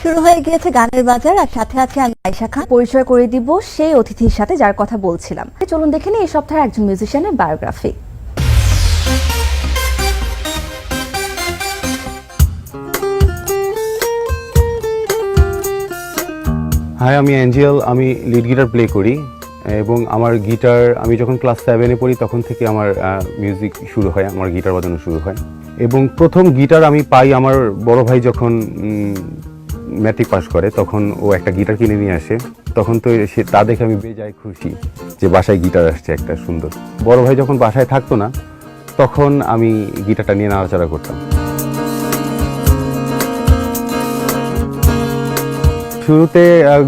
শুরু হয়ে গিয়েছে গানের বাজার, আর সাথে আছে আমি আয়েশা খান। পরিচয় করে দিব সেই অতিথির সাথে যার কথা বলছিলাম। চলুন দেখে নিই এই সপ্তাহের একজন মিউজিশিয়ানের বায়োগ্রাফি। হাই, আমি অ্যাঞ্জেল। আমি লিড গিটার প্লে করি এবং আমার গিটার আমি যখন ক্লাস 7-এ পড়ি তখন থেকে আমার মিউজিক শুরু হয়, আমার গিটার বাজানো শুরু হয়। এবং প্রথম গিটার আমি পাই আমার বড় ভাই যখন ম্যাট্রিক পাস করে, তখন ও একটা গিটার কিনে নিয়ে আসে। তখন তো সে তা দেখে আমি বেজায় খুশি যে বাসায় গিটার আসছে একটা সুন্দর। বড় ভাই যখন বাসায় থাকতো না তখন আমি গিটারটা নিয়ে নাড়াচাড়া করতাম। শুরুতে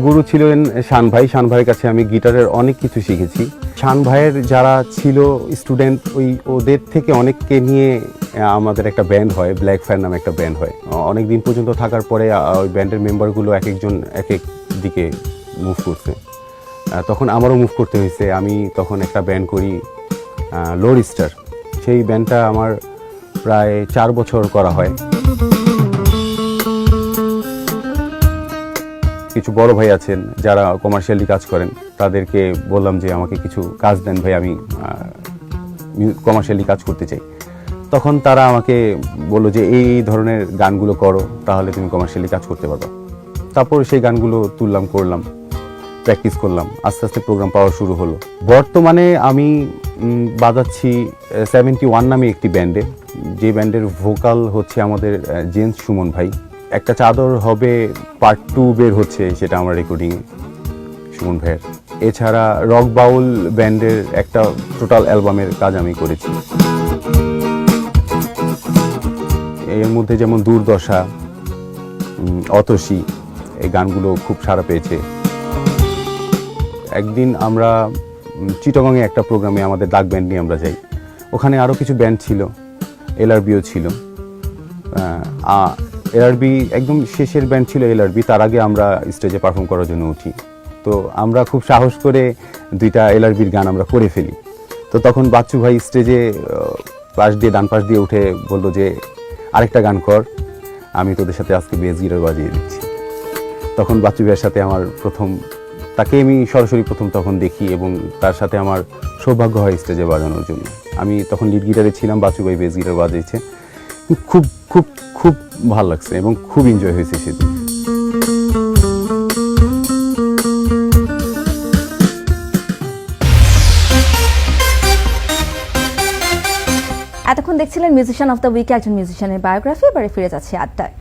গুরু ছিলেন শান ভাই। শান ভাইয়ের কাছে আমি গিটারের অনেক কিছু শিখেছি। শান ভাইয়ের যারা ছিল স্টুডেন্ট, ওদের থেকে অনেককে নিয়ে আমাদের একটা ব্যান্ড হয়, ব্ল্যাক ফায়ার নামে একটা ব্যান্ড হয়। অনেক দিন পর্যন্ত থাকার পরে ওই ব্যান্ডের মেম্বারগুলো এক একজন এক এক দিকে মুভ করছে। তখন আমারও মুভ করতে হয়েছে। আমি তখন একটা ব্যান্ড করি, লোর স্টার। সেই ব্যান্ডটা আমার প্রায় 4 বছর করা হয়। কিছু বড় ভাই আছেন যারা কমার্শিয়ালি কাজ করেন, তাদেরকে বললাম যে আমাকে কিছু কাজ দেন ভাই, আমি কমার্শিয়ালি কাজ করতে চাই। তখন তারা আমাকে বললো যে এই ধরনের গানগুলো করো, তাহলে তুমি কমার্শিয়ালি কাজ করতে পারবে। তারপর সেই গানগুলো তুললাম, করলাম, প্র্যাকটিস করলাম, আস্তে আস্তে প্রোগ্রাম পাওয়া শুরু হলো। বর্তমানে আমি বাজাচ্ছি 71 নামে একটি ব্যান্ডে, যে ব্যান্ডের ভোকাল হচ্ছে আমাদের জেন্স সুমন ভাই। একটা চাদর হবে পার্ট 2 বের হচ্ছে, সেটা আমার রেকর্ডিংয়ে সুমন ভাইয়ের। এছাড়া রক বাউল ব্যান্ডের একটা টোটাল অ্যালবামের কাজ আমি করেছি। এর মধ্যে যেমন দুর্দশা, অতসী, এই গানগুলো খুব সাড়া পেয়েছে। একদিন আমরা চিটাগংয়ে একটা প্রোগ্রামে আমাদের ডাক ব্যান্ড নিয়ে আমরা যাই। ওখানে আরও কিছু ব্যান্ড ছিল, এলআরবিও ছিল। এলআরবি একদম শেষের ব্যান্ড ছিল এলআরবি। তার আগে আমরা স্টেজে পারফর্ম করার জন্য উঠি। তো আমরা খুব সাহস করে 2টা এলআরবির গান আমরা করে ফেলি। তো তখন বাচ্চু ভাই স্টেজে পাশ দিয়ে, ডান পাশ দিয়ে উঠে বললো যে আরেকটা গান কর, আমি তোদের সাথে আজকে বেস গিটার বাজিয়ে দিচ্ছি। তখন বাচ্চু ভাইয়ের সাথে আমার তাকে আমি সরাসরি প্রথম তখন দেখি এবং তার সাথে আমার সৌভাগ্য হয় স্টেজে বাজানোর জন্য। আমি তখন লিড গিটারে ছিলাম, বাচ্চু ভাই বেস গিটার বাজিয়েছে। খুব খুব খুব ভালো লাগছে এবং খুব এনজয় হয়েছে সেদিন। এতক্ষণ দেখছিলেন মিউজিশিয়ান অফ দ্য উইকে একজন মিউজিশিয়ানের বায়োগ্রাফি। এবারে ফিরে যাচ্ছি আড্ডায়।